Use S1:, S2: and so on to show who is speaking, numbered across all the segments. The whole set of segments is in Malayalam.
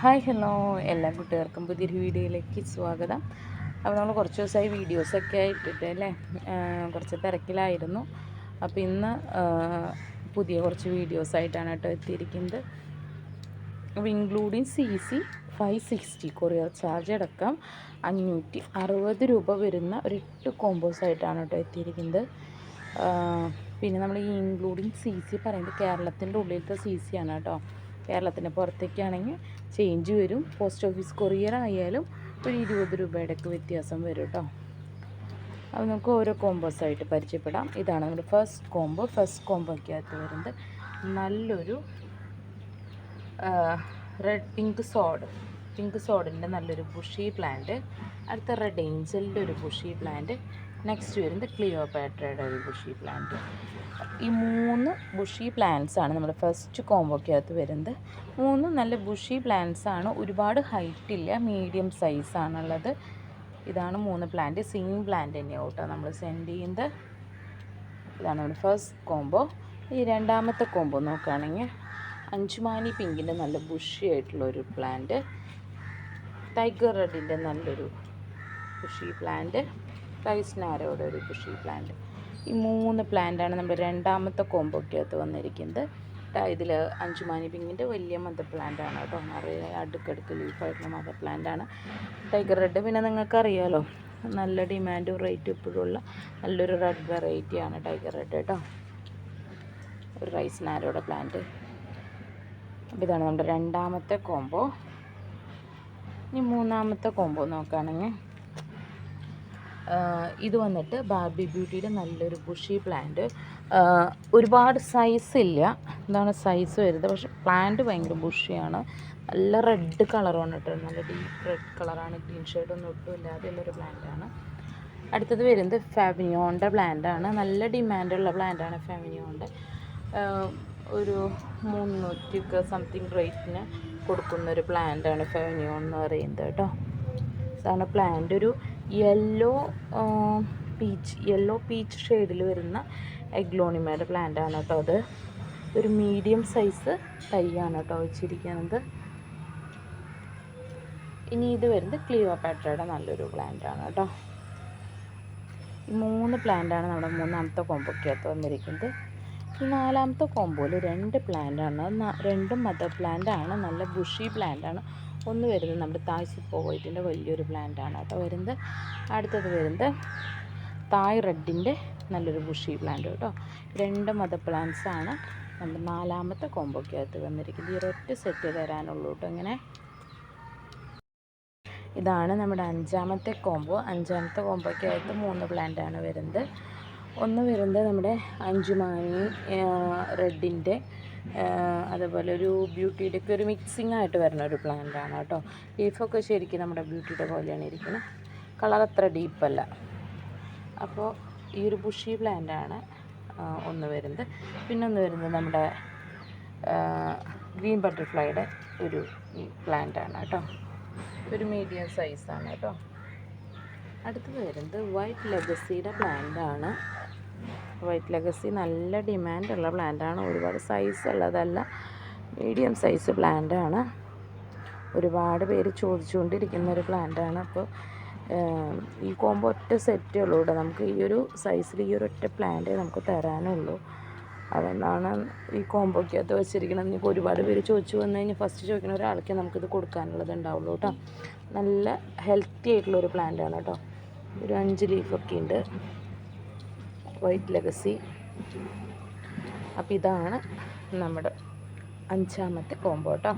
S1: ഹായ് ഹലോ, എല്ലാ കുട്ടികൾക്കും പുതിയൊരു വീഡിയോയിലേക്ക് സ്വാഗതം. അപ്പോൾ നമ്മൾ കുറച്ച് ദിവസമായി വീഡിയോസൊക്കെ ഇട്ടിട്ട് അല്ലേ, കുറച്ച് തിരക്കിലായിരുന്നു. അപ്പോൾ ഇന്ന് പുതിയ കുറച്ച് വീഡിയോസായിട്ടാണ് കേട്ടോ എത്തിയിരിക്കുന്നത്. അപ്പോൾ ഇൻക്ലൂഡിങ് CC 560 കൊറിയർ ചാർജ് അടക്കം 560 രൂപ വരുന്ന ഒരു 8 കോമ്പോസായിട്ടാണ് കേട്ടോ എത്തിയിരിക്കുന്നത്. പിന്നെ നമ്മൾ ഈ ഇൻക്ലൂഡിങ് CC പറയുന്നത് കേരളത്തിൻ്റെ ഉള്ളിലത്തെ CC ആണ് കേട്ടോ. കേരളത്തിന് പുറത്തേക്കാണെങ്കിൽ ചേഞ്ച് വരും. പോസ്റ്റ് ഓഫീസ് കൊറിയർ ആയാലും ഒരു 20 രൂപയുടെ ഒക്കെ വ്യത്യാസം വരും കേട്ടോ. അത് നമുക്ക് ഓരോ കോമ്പോസായിട്ട് പരിചയപ്പെടാം. ഇതാണ് നമ്മുടെ ഫസ്റ്റ് കോമ്പോയ്ക്കകത്ത് വരുന്നത് നല്ലൊരു പിങ്ക് സോഡിൻ്റെ നല്ലൊരു ബുഷി പ്ലാന്റ്. അടുത്ത റെഡ് ഏഞ്ചലിൻ്റെ ഒരു ബുഷി പ്ലാന്റ്. നെക്സ്റ്റ് വരുന്നത് ക്ലിയോപാട്രയുടെ ഒരു ബുഷി പ്ലാന്റ്. ഈ 3 ബുഷി പ്ലാന്റ്സ് ആണ് നമ്മുടെ ഫസ്റ്റ് കോമ്പോയ്ക്കകത്ത് വരുന്നത്. 3 നല്ല ബുഷി പ്ലാന്റ്സ് ആണ്. ഒരുപാട് ഹൈറ്റ് ഇല്ല, മീഡിയം സൈസാണുള്ളത്. ഇതാണ് 3 പ്ലാന്റ്. സെയിം പ്ലാന്റ് തന്നെയാണ് കേട്ടോ നമ്മൾ സെൻഡ് ചെയ്യുന്നത്. ഇതാണ് നമ്മുടെ ഫസ്റ്റ് കോമ്പോ. ഈ രണ്ടാമത്തെ കോമ്പോ നോക്കുകയാണെങ്കിൽ അഞ്ചുമാനി പിങ്കിൻ്റെ നല്ല ബുഷി ആയിട്ടുള്ളൊരു പ്ലാന്റ്, ടൈഗർ റെഡിൻ്റെ നല്ലൊരു ബുഷി പ്ലാന്റ്, റൈസ്നാരോയുടെ ഒരു ബുഷി പ്ലാന്റ്. ഈ 3 പ്ലാന്റാണ് നമ്മുടെ രണ്ടാമത്തെ കോമ്പോയ്ക്കകത്ത് വന്നിരിക്കുന്നത്. ഇതിൽ അഞ്ചുമാനി പിങ്കിൻ്റെ വലിയ മദർ പ്ലാന്റാണ് കേട്ടോ. നിറയെ അടുക്കടുക്ക് ലീഫായിട്ടുള്ള മദർ പ്ലാന്റാണ്. ടൈഗർ റെഡ് പിന്നെ നിങ്ങൾക്കറിയാലോ, നല്ല ഡിമാൻഡും റേറ്റും ഇപ്പോഴുള്ള നല്ലൊരു റെഡ് വെറൈറ്റിയാണ് ടൈഗർ റെഡ് കേട്ടോ. ഒരു റൈസ്നാരോയുടെ പ്ലാന്റ്. അപ്പോൾ ഇതാണ് നമ്മുടെ രണ്ടാമത്തെ കോമ്പോ. ഇനി മൂന്നാമത്തെ കോമ്പോ നോക്കുകയാണെങ്കിൽ ഇത് വന്നിട്ട് ബാർബി ബ്യൂട്ടിയുടെ നല്ലൊരു ബുഷി പ്ലാന്റ്. ഒരുപാട് സൈസ് ഇല്ല, ഇതാണ് സൈസ് വരുന്നത്. പക്ഷെ പ്ലാന്റ് ഭയങ്കര ബുഷിയാണ്. നല്ല റെഡ് കളറാണ് കേട്ടോ, നല്ല ഡീപ്പ് റെഡ് കളറാണ്. ഗ്രീൻ ഷെയ്ഡൊന്നും ഒട്ടും ഇല്ലാതെയുള്ളൊരു പ്ലാന്റാണ്. അടുത്തത് വരുന്നത് ഫെവിനിയോണിൻ്റെ പ്ലാന്റാണ്. നല്ല ഡിമാൻഡുള്ള പ്ലാന്റാണ് ഫെവിനിയോണിൻ്റെ. ഒരു 300 സംതിങ് റേറ്റിന് കൊടുക്കുന്നൊരു പ്ലാന്റാണ് ഫെവിനിയോൺ എന്ന് പറയുന്നത് കേട്ടോ. ഇതാണ് പ്ലാന്റ്. ഒരു യെല്ലോ പീച്ച് ഷെയ്ഡിൽ വരുന്ന എഗ്ലോണിമയുടെ പ്ലാന്റാണ് കേട്ടോ. അത് ഒരു മീഡിയം സൈസ് തൈയാണ് കേട്ടോ വെച്ചിരിക്കുന്നത്. ഇനി ഇത് വരുന്നത് ക്ലിയോപാട്രയുടെ നല്ലൊരു പ്ലാന്റാണ് കേട്ടോ. ഈ 3 പ്ലാന്റാണ് നമ്മുടെ മൂന്നാമത്തെ കോമ്പോയ്ക്കകത്ത് വന്നിരിക്കുന്നത്. ഈ നാലാമത്തെ കോമ്പോയിൽ 2 പ്ലാന്റാണ്. 2 മദർ പ്ലാന്റാണ്, നല്ല ബുഷി പ്ലാന്റാണ്. ഒന്ന് വരുന്നത് നമ്മുടെ തായ് സൂപ്പർ വൈറ്റിൻ്റെ വലിയൊരു പ്ലാന്റാണ് കേട്ടോ വരുന്നത്. അടുത്തത് വരുന്നത് തായ് റെഡിൻ്റെ നല്ലൊരു ബുഷി പ്ലാന്റ് കേട്ടോ. 2 മദർ പ്ലാന്റ്സ് ആണ് നമ്മുടെ നാലാമത്തെ കോമ്പോയ്ക്കകത്ത് വന്നിരിക്കുന്നത്. ഈ ഒരൊറ്റ സെറ്റ് തരാനുള്ളൂ കേട്ടോ. ഇങ്ങനെ ഇതാണ് നമ്മുടെ അഞ്ചാമത്തെ കോമ്പോയ്ക്കകത്ത് 3 പ്ലാന്റാണ് വരുന്നത്. ഒന്ന് വരുന്നത് നമ്മുടെ അഞ്ചുമാനി റെഡിൻ്റെ, അതുപോലെ ഒരു ബ്യൂട്ടിയുടെ ഒക്കെ ഒരു മിക്സിംഗ് ആയിട്ട് വരുന്ന ഒരു പ്ലാന്റാണ് കേട്ടോ. ലീഫൊക്കെ ശരിക്കും നമ്മുടെ ബ്യൂട്ടിയുടെ പോലെയാണ് ഇരിക്കുന്നത്. കളർ അത്ര ഡീപ്പല്ല. അപ്പോൾ ഈ ഒരു ബുഷി പ്ലാന്റാണ് ഒന്ന് വരുന്നത്. പിന്നെ ഒന്ന് വരുന്നത് നമ്മുടെ ഗ്രീൻ ബട്ടർഫ്ലൈയുടെ ഒരു പ്ലാന്റാണ് കേട്ടോ. ഒരു മീഡിയം സൈസാണ് കേട്ടോ. അടുത്തത് വരുന്നത് വൈറ്റ് ലെഗസിയുടെ പ്ലാന്റാണ്. വൈറ്റ് ലെഗസി നല്ല ഡിമാൻഡുള്ള പ്ലാന്റാണ്. ഒരുപാട് സൈസ് ഉള്ളതല്ല, മീഡിയം സൈസ് പ്ലാന്റാണ്. ഒരുപാട് പേര് ചോദിച്ചുകൊണ്ടിരിക്കുന്ന ഒരു പ്ലാന്റാണ്. അപ്പോൾ ഈ കോമ്പോ ഒറ്റ സെറ്റേ ഉള്ളൂ ഇവിടെ. നമുക്ക് ഈ ഒരു സൈസിൽ ഈ ഒരു ഒറ്റ പ്ലാന്റേ നമുക്ക് തരാനുള്ളൂ. അതുകൊണ്ടാണ് ഈ കോമ്പോയ്ക്കകത്ത് വെച്ചിരിക്കുന്നത്. ഇനിയിപ്പോൾ ഒരുപാട് പേര് ചോദിച്ചു വന്നു കഴിഞ്ഞാൽ ഫസ്റ്റ് ചോദിക്കുന്ന ഒരാൾക്ക് നമുക്കിത് കൊടുക്കാനുള്ളത് ഉണ്ടാവുള്ളൂ കേട്ടോ. നല്ല ഹെൽത്തി ആയിട്ടുള്ളൊരു പ്ലാന്റാണ് കേട്ടോ. ഒരു 5 ലീഫൊക്കെ ഉണ്ട് വൈറ്റ് ലെഗസി. അപ്പോൾ ഇതാണ് നമ്മുടെ 5ാമത്തെ കോമ്പോ കേട്ടോ.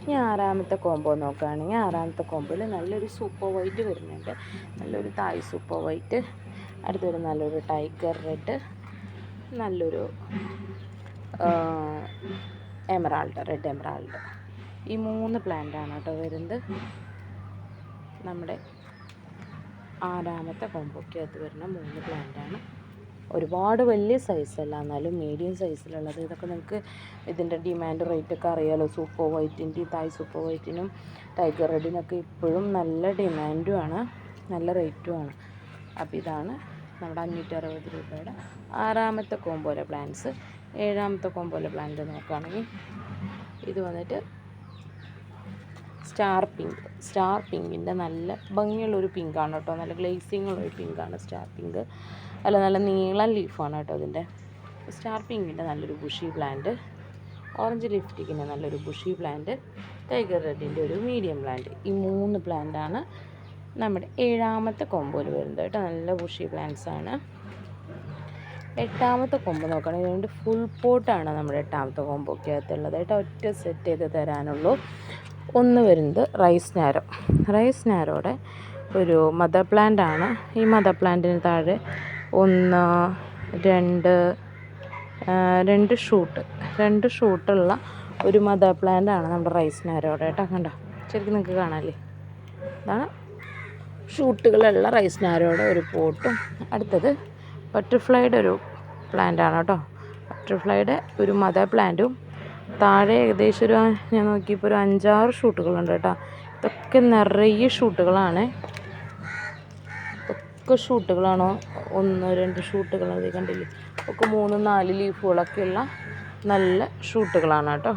S1: ഇനി 6ാമത്തെ കോമ്പോ നോക്കുകയാണെങ്കിൽ 6ാമത്തെ കോമ്പോയിൽ നല്ലൊരു സൂപ്പർ വൈറ്റ് വരുന്നുണ്ട്, നല്ലൊരു തായ് സൂപ്പർ വൈറ്റ്. അടുത്തൊരു നല്ലൊരു ടൈഗർ റെഡ്, നല്ലൊരു റെഡ് എമറാൾഡ്. ഈ 3 പ്ലാന്റാണ് കേട്ടോ വരുന്നത് നമ്മുടെ 6ാമത്തെ കോമ്പോയ്ക്കകത്ത് വരുന്ന 3 പ്ലാന്റാണ്. ഒരുപാട് വലിയ സൈസല്ല, എന്നാലും മീഡിയം സൈസിലുള്ളത്. ഇതൊക്കെ നിങ്ങൾക്ക് ഇതിൻ്റെ ഡിമാൻഡ് റേറ്റൊക്കെ അറിയാമല്ലോ. സൂപ്പർ വൈറ്റിൻ്റെയും തായ് സൂപ്പർ വൈറ്റിനും ടൈഗർ റെഡിനൊക്കെ ഇപ്പോഴും നല്ല ഡിമാൻഡുമാണ്, നല്ല റേറ്റുമാണ്. അപ്പോൾ ഇതാണ് നമ്മുടെ 560 രൂപയുടെ 6ാമത്തെ കോമ്പോയിലെ പ്ലാന്റ്സ്. 7ാമത്തെ കോമ്പോയിലെ പ്ലാന്റ് നോക്കുകയാണെങ്കിൽ ഇത് വന്നിട്ട് സ്റ്റാർ പിങ്കിൻ്റെ നല്ല ഭംഗിയുള്ളൊരു പിങ്കാണ് കേട്ടോ. നല്ല ഗ്ലേസിങ് ഉള്ളൊരു പിങ്കാണ് സ്റ്റാർ പിങ്ക്. അല്ല, നല്ല നീളം ലീഫാണ് കേട്ടോ ഇതിൻ്റെ. സ്റ്റാർ പിങ്കിൻ്റെ നല്ലൊരു ബുഷി പ്ലാന്റ്, ഓറഞ്ച് ലിഫ്റ്റിക്കിൻ്റെ നല്ലൊരു ബുഷി പ്ലാന്റ്, ടൈഗർ റെഡിൻ്റെ ഒരു മീഡിയം പ്ലാന്റ്. ഈ 3 പ്ലാന്റാണ് നമ്മുടെ 7ാമത്തെ കോമ്പോയിൽ വരുന്നത് കേട്ടോ. നല്ല ബുഷി പ്ലാന്റ്സാണ്. 8ാമത്തെ കോമ്പോ നോക്കുകയാണെങ്കിൽ അതുകൊണ്ട് ഫുൾ പോട്ടാണ് നമ്മുടെ 8ാമത്തെ കോമ്പോക്കകത്തുള്ളത് കേട്ടോ. ഒറ്റ സെറ്റ് ചെയ്ത് തരാനുള്ളൂ. ഒന്ന് വരുന്നത് റൈസ് നാരോയുടെ ഒരു മദർ പ്ലാന്റ് ആണ്. ഈ മദർ പ്ലാന്റിന് താഴെ 1 2 ഷൂട്ടുള്ള ഒരു മദർ പ്ലാന്റ് ആണ് നമ്മുടെ റൈസ് നാരോയുടെ കേട്ടോ. കണ്ടോ, ശരിക്കും നിങ്ങൾക്ക് കാണാമല്ലേ? ഇതാണ് ഷൂട്ടുകളുള്ള റൈസ് നാരോയുടെ ഒരു പോട്ടും. അടുത്തത് ബട്ടർഫ്ലൈയുടെ ഒരു പ്ലാന്റ് ആണ് കേട്ടോ. ബട്ടർഫ്ലൈയുടെ ഒരു മദർ പ്ലാന്റും താഴെ ഏകദേശം ഞാൻ നോക്കിയപ്പോൾ ഒരു 5-6 ഷൂട്ടുകളുണ്ട് കേട്ടോ. ഇതൊക്കെ നിറയെ ഷൂട്ടുകളാണ്. ഇതൊക്കെ ഷൂട്ടുകളാണോ? 1-2 ഷൂട്ടുകൾ അത് കണ്ടില്ലേ? ഒക്കെ 3-4 ലീഫുകളൊക്കെയുള്ള നല്ല ഷൂട്ടുകളാണ് കേട്ടോ.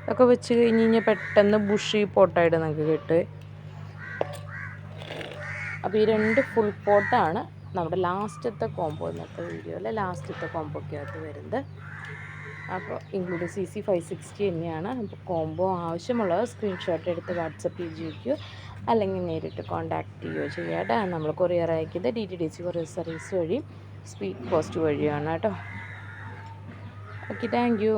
S1: ഇതൊക്കെ വെച്ച് കഴിഞ്ഞ് പെട്ടെന്ന് ബുഷി പോട്ടായിട്ട് നിങ്ങൾക്ക് കിട്ടും. അപ്പോൾ ഈ 2 ഫുൾ പോട്ടാണ് നമ്മുടെ ലാസ്റ്റത്തെ കോമ്പോ, ഇന്നത്തെ വീഡിയോയിലെ ലാസ്റ്റത്തെ കോമ്പോക്കകത്ത് വരുന്നത്. അപ്പോൾ ഇൻക്ലൂഡിങ് CC 560 തന്നെയാണ്. അപ്പോൾ കോമ്പോ ആവശ്യമുള്ളത് സ്ക്രീൻഷോട്ട് എടുത്ത് വാട്സപ്പ് ചെയ്യുകയോ അല്ലെങ്കിൽ നേരിട്ട് കോൺടാക്റ്റ് ചെയ്യുകയോ ചെയ്യാട്ടോ. നമ്മൾ കൊറിയർ അയക്കുന്നത് DTDC കൊറിയർ സർവീസ് വഴി, സ്പീഡ് പോസ്റ്റ് വഴിയാണ് കേട്ടോ. Okay, thank you.